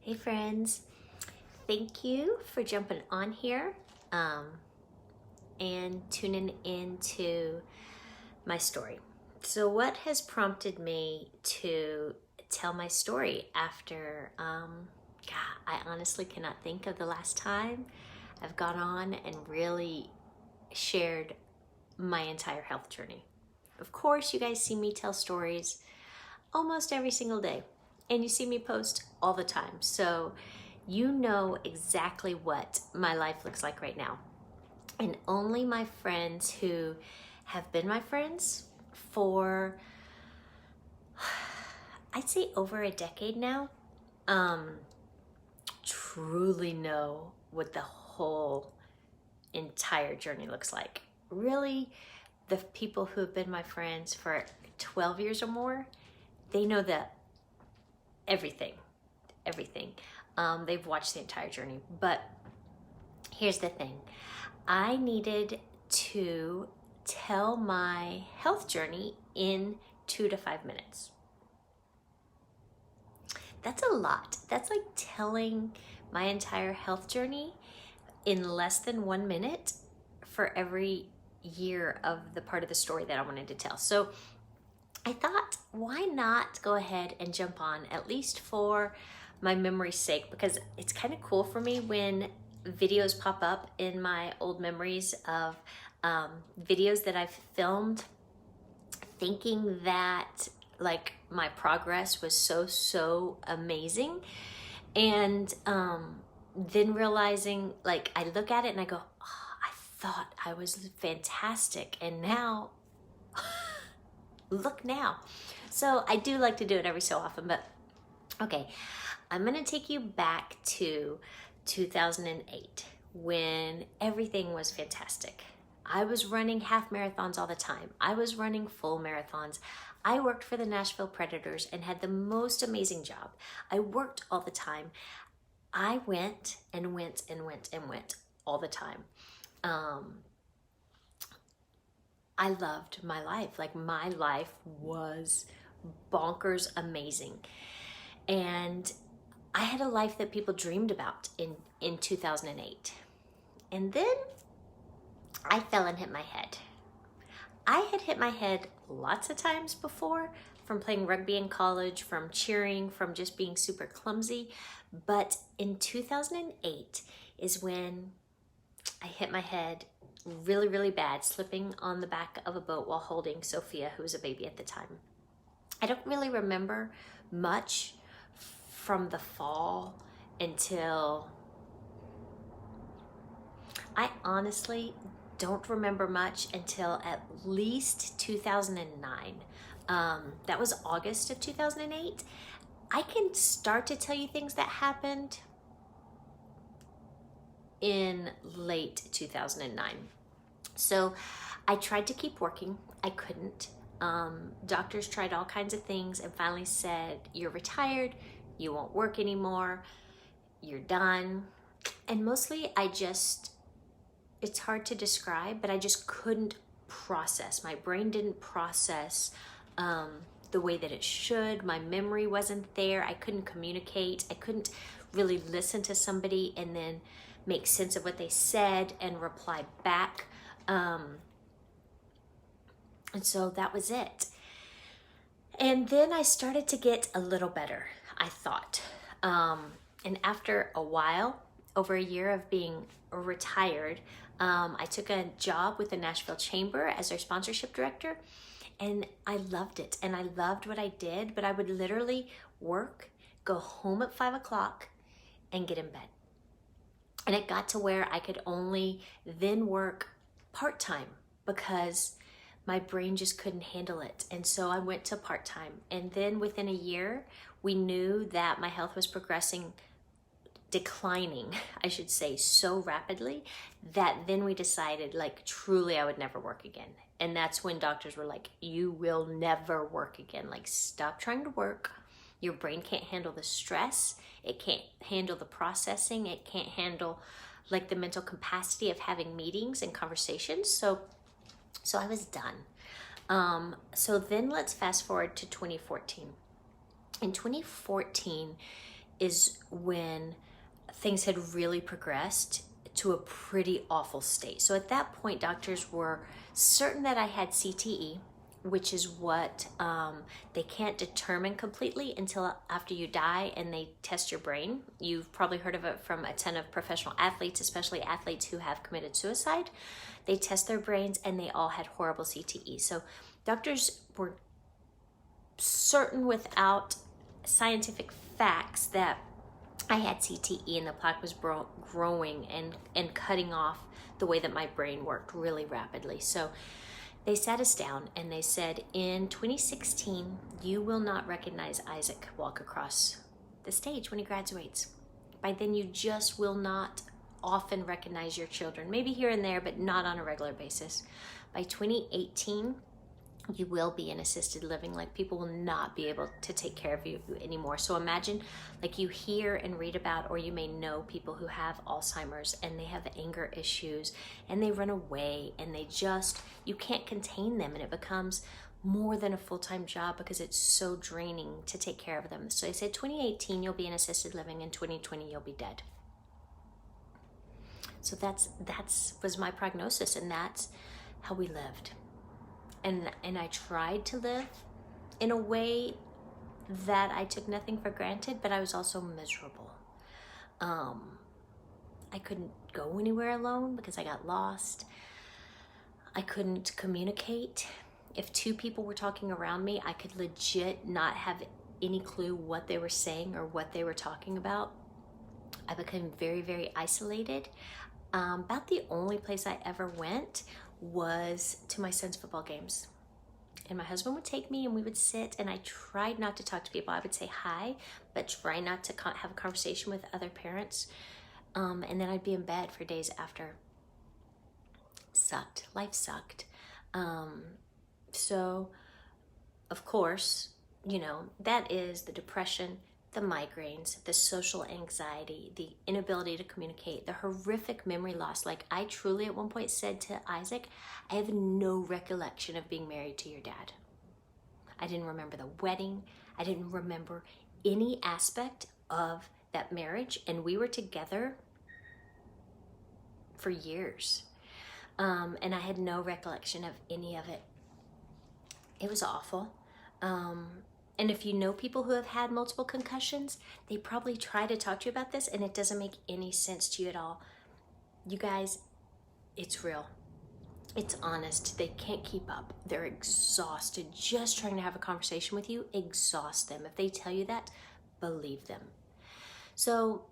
Hey friends, thank you for jumping on here and tuning into my story. So what has prompted me to tell my story after, I honestly cannot think of the last time I've gone on and really shared my entire health journey. Of course, you guys see me tell stories almost every single day, and you see me post all the time. So you know exactly what my life looks like right now. And only my friends who have been my friends for, I'd say over a decade now, truly know what the whole entire journey looks like. Really, the people who have been my friends for 12 years or more, they know everything. They've watched the entire journey. But here's the thing. I needed to tell my health journey in 2 to 5 minutes. That's a lot. That's like telling my entire health journey in less than 1 minute for every year of the part of the story that I wanted to tell. So I thought, why not go ahead and jump on, at least for my memory's sake, because it's kind of cool for me when videos pop up in my old memories of videos that I've filmed, thinking that like my progress was so amazing, and then realizing, like, I look at it and I go, oh, I thought I was fantastic, and now look now. So I do like to do it every so often, but okay, I'm gonna take you back to 2008 when everything was fantastic. I was running half marathons all the time. I was running full marathons. I worked for the Nashville Predators and had the most amazing job. I worked all the time. I went all the time. I loved my life. Like, my life was bonkers amazing. And I had a life that people dreamed about in 2008. And then I fell and hit my head. I had hit my head lots of times before, from playing rugby in college, from cheering, from just being super clumsy. But in 2008 is when I hit my head really bad, slipping on the back of a boat while holding Sophia, who was a baby at the time. I don't really remember much from the fall until, I honestly don't remember much until at least 2009. That was August of 2008. I can start to tell you things that happened in late 2009. So I tried to keep working. I couldn't. Doctors tried all kinds of things and finally said, you're retired, you won't work anymore, you're done. And mostly it's hard to describe, but I just couldn't process. My brain didn't process the way that it should. My memory wasn't there. I couldn't communicate. I couldn't really listen to somebody and then make sense of what they said and reply back. And so that was it. And then I started to get a little better, I thought. And after a while, over a year of being retired, I took a job with the Nashville Chamber as their sponsorship director, and I loved it. And I loved what I did, but I would literally work, go home at 5 o'clock, and get in bed. And it got to where I could only then work part-time because my brain just couldn't handle it. And so I went to part-time. And then within a year, we knew that my health was declining, I should say, so rapidly that then we decided, like, truly I would never work again. And that's when doctors were like, you will never work again. Like, stop trying to work. Your brain can't handle the stress. It can't handle the processing. It can't handle like the mental capacity of having meetings and conversations. So I was done. So then let's fast forward to 2014. In 2014 is when things had really progressed to a pretty awful state. So at that point, doctors were certain that I had CTE, which is what they can't determine completely until after you die and they test your brain. You've probably heard of it from a ton of professional athletes, especially athletes who have committed suicide. They test their brains and they all had horrible CTE. So doctors were certain without scientific facts that I had CTE and the plaque was growing and cutting off the way that my brain worked really rapidly. So they sat us down and they said, in 2016, you will not recognize Isaac walk across the stage when he graduates. By then, you just will not often recognize your children, maybe here and there, but not on a regular basis. By 2018, you will be in assisted living. Like, people will not be able to take care of you anymore. So imagine, like, you hear and read about, or you may know people who have Alzheimer's and they have anger issues and they run away and you can't contain them, and it becomes more than a full-time job because it's so draining to take care of them. So they said 2018 you'll be in assisted living, and 2020 you'll be dead. So that's was my prognosis, and that's how we lived. And I tried to live in a way that I took nothing for granted, but I was also miserable. I couldn't go anywhere alone because I got lost. I couldn't communicate. If two people were talking around me, I could legit not have any clue what they were saying or what they were talking about. I became very, very isolated. About the only place I ever went was to my son's football games. And my husband would take me and we would sit, and I tried not to talk to people. I would say hi, but try not to have a conversation with other parents. And then I'd be in bed for days after. Sucked. Life sucked. So, of course, that is the depression, the migraines, the social anxiety, the inability to communicate, the horrific memory loss. Like, I truly at one point said to Isaac, I have no recollection of being married to your dad. I didn't remember the wedding. I didn't remember any aspect of that marriage. And we were together for years. And I had no recollection of any of it. It was awful. And if you know people who have had multiple concussions, they probably try to talk to you about this, and it doesn't make any sense to you at all. You guys, it's real. It's honest. They can't keep up. They're exhausted. Just trying to have a conversation with you exhausts them. If they tell you that, believe them. So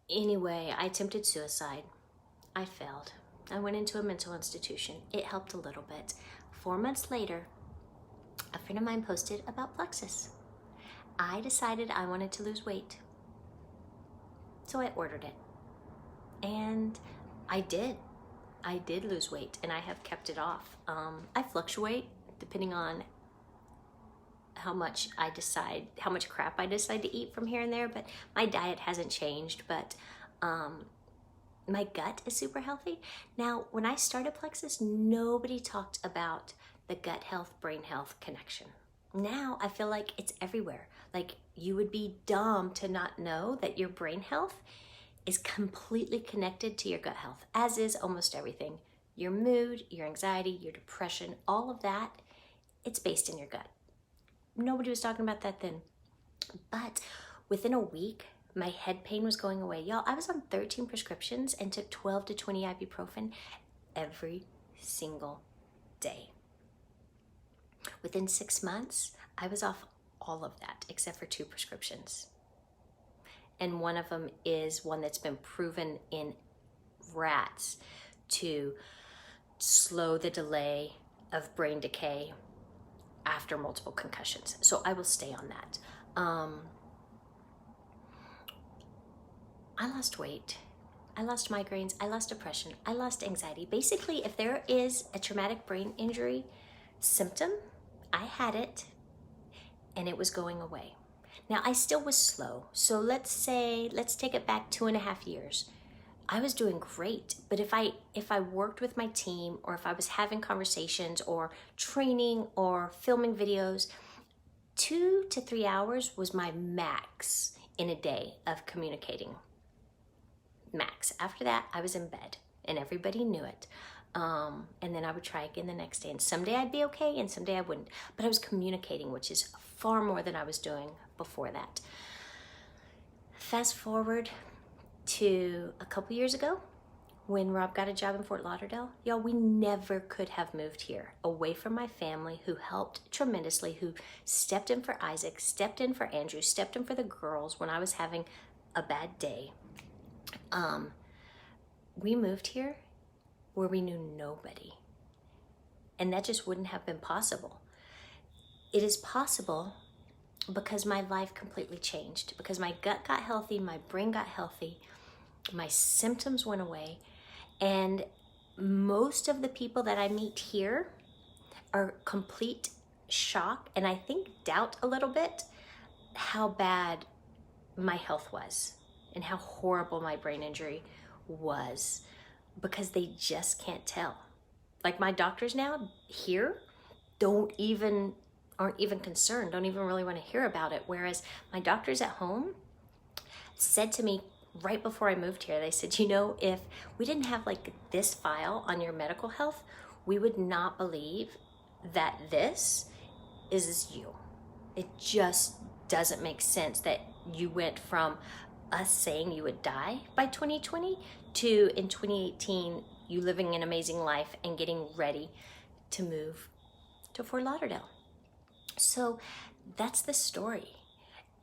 anyway, I attempted suicide. I failed. I went into a mental institution. It helped a little bit. 4 months later, a friend of mine posted about Plexus. I decided I wanted to lose weight. So I ordered it. And I did. I did lose weight, and I have kept it off. I fluctuate depending on how much crap I decide to eat from here and there, but my diet hasn't changed, but my gut is super healthy. Now, when I started Plexus, nobody talked about the gut health, brain health connection. Now I feel like it's everywhere. Like, you would be dumb to not know that your brain health is completely connected to your gut health, as is almost everything. Your mood, your anxiety, your depression, all of that, it's based in your gut. Nobody was talking about that then. But within a week, my head pain was going away. Y'all, I was on 13 prescriptions and took 12 to 20 ibuprofen every single day. Within 6 months, I was off all of that except for 2 prescriptions. And one of them is one that's been proven in rats to slow the delay of brain decay after multiple concussions. So I will stay on that. I lost weight. I lost migraines. I lost depression. I lost anxiety. Basically, if there is a traumatic brain injury symptom, I had it and it was going away. Now, I still was slow. So let's take it back 2.5 years. I was doing great, but if I worked with my team, or if I was having conversations or training or filming videos, 2 to 3 hours was my max in a day of communicating. Max. After that, I was in bed and everybody knew it. And then I would try again the next day. And someday I'd be okay and someday I wouldn't. But I was communicating, which is far more than I was doing before that. Fast forward to a couple years ago when Rob got a job in Fort Lauderdale. Y'all, we never could have moved here away from my family who helped tremendously, who stepped in for Isaac, stepped in for Andrew, stepped in for the girls when I was having a bad day. We moved here where we knew nobody. And that just wouldn't have been possible. It is possible because my life completely changed, because my gut got healthy, my brain got healthy, my symptoms went away, and most of the people that I meet here are complete shock, and I think doubt a little bit how bad my health was and how horrible my brain injury was, because they just can't tell. Like my doctors now here aren't even concerned, don't even really want to hear about it. Whereas my doctors at home said to me right before I moved here, they said, you know, if we didn't have like this file on your medical health, we would not believe that this is you. It just doesn't make sense that you went from us saying you would die by 2020 to in 2018, you living an amazing life and getting ready to move to Fort Lauderdale. So that's the story.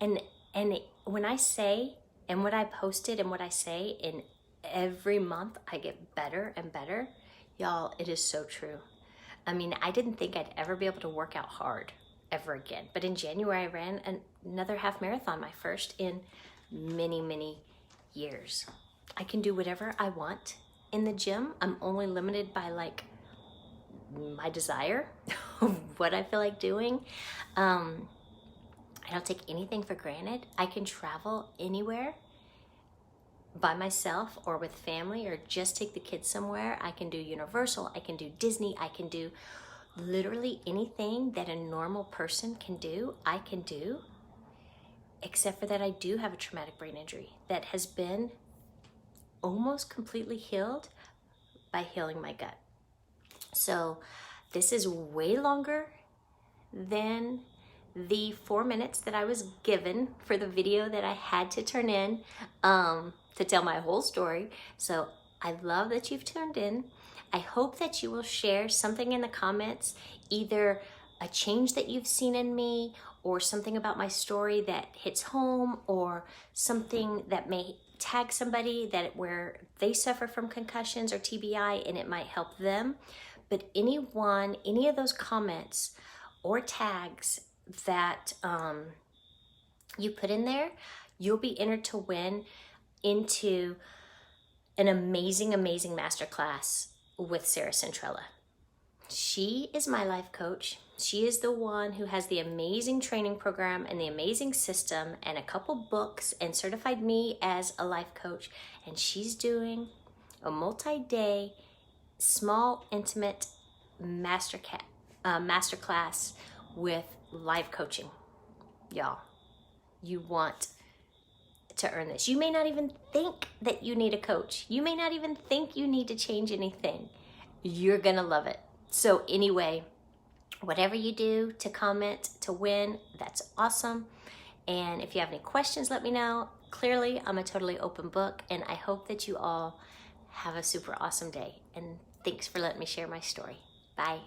And when I say, and what I posted and what I say in every month, I get better and better. Y'all, it is so true. I mean, I didn't think I'd ever be able to work out hard ever again. But in January, I ran another half marathon, my first in many, many years. I can do whatever I want in the gym. I'm only limited by like my desire of what I feel like doing. I don't take anything for granted. I can travel anywhere by myself or with family or just take the kids somewhere. I can do Universal, I can do Disney, I can do literally anything that a normal person can do, I can do, except for that I do have a traumatic brain injury that has been almost completely healed by healing my gut. So this is way longer than the 4 minutes that I was given for the video that I had to turn in to tell my whole story. So I love that you've tuned in. I hope that you will share something in the comments, either a change that you've seen in me or something about my story that hits home or something that may tag somebody that where they suffer from concussions or TBI and it might help them. But any of those comments or tags that you put in there, you'll be entered to win into an amazing, amazing masterclass with Sarah Centrella. She is my life coach. She is the one who has the amazing training program and the amazing system and a couple books and certified me as a life coach. And she's doing a multi-day, small, intimate masterclass with life coaching. Y'all, you want to earn this. You may not even think that you need a coach. You may not even think you need to change anything. You're gonna love it. So anyway, whatever you do to comment to win, that's awesome. And if you have any questions, let me know. Clearly, I'm a totally open book, and I hope that you all have a super awesome day. And thanks for letting me share my story. Bye.